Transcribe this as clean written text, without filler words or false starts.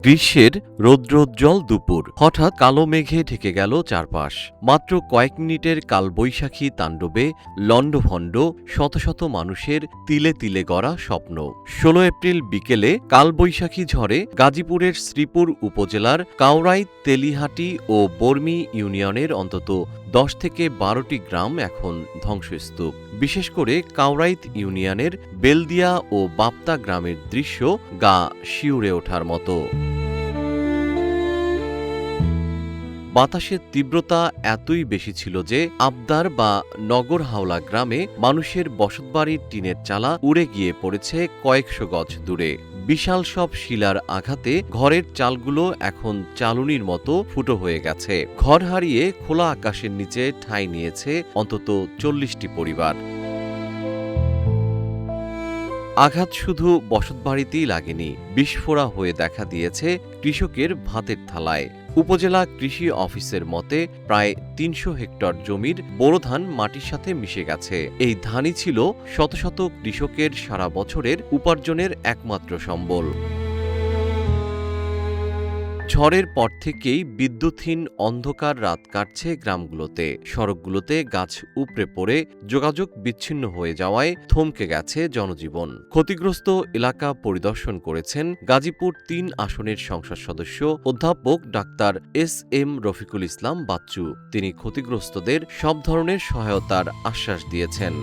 গ্রীষ্মের রৌদ্রোজ্জ্বল দুপুর হঠাৎ কালো মেঘে ঢেকে গেল চারপাশ। মাত্র কয়েক মিনিটের কালবৈশাখী তাণ্ডবে লণ্ডভণ্ড শত শত মানুষের তিলে তিলে গড়া স্বপ্ন। ১৬ এপ্রিল বিকেলে কালবৈশাখী ঝড়ে গাজীপুরের শ্রীপুর উপজেলার কাউরাইত, তেলিহাটি ও বর্মি ইউনিয়নের অন্তত ১০ থেকে ১২টি গ্রাম এখন ধ্বংসস্তূপ। বিশেষ করে কাউরাইত ইউনিয়নের বেলদিয়া ও বাপ্তা গ্রামের দৃশ্য গা শিউরে ওঠার মতো। বাতাসের তীব্রতা এতই বেশি ছিল যে আবদার বা নগর হাওলা গ্রামে মানুষের বসতবাড়ির টিনের চালা উড়ে গিয়ে পড়েছে কয়েকশো গজ দূরে। বিশাল সব শিলার আঘাতে ঘরের চালগুলো এখন চালুনির মতো ফুটো হয়ে গেছে। ঘর হারিয়ে খোলা আকাশের নিচে ঠাঁই নিয়েছে অন্তত ৪০টি পরিবার। আঘাত শুধু বসতবাড়িতেই লাগেনি, বিস্ফোরা হয়ে দেখা দিয়েছে কৃষকের ভাতের থালায়। উপজেলা কৃষি অফিসের মতে প্রায় ৩০০ হেক্টর জমির বোরো ধান মাটির সাথে মিশে গেছে। এই ধানই ছিল শত শত কৃষকের সারা বছরের উপার্জনের একমাত্র সম্বল। ঝড়ের পর থেকেই বিদ্যুৎহীন অন্ধকার রাত কাটছে গ্রামগুলোতে। সড়কগুলোতে গাছ উপড়ে পড়ে যোগাযোগ বিচ্ছিন্ন হয়ে যাওয়ায় থমকে গেছে জনজীবন। ক্ষতিগ্রস্ত এলাকা পরিদর্শন করেছেন গাজীপুর ৩ আসনের সংসদ সদস্য অধ্যাপক ডাক্তার এস.এম. রফিকুল ইসলাম বাচ্চু। তিনি ক্ষতিগ্রস্তদের সব ধরনের সহায়তার আশ্বাস দিয়েছেন।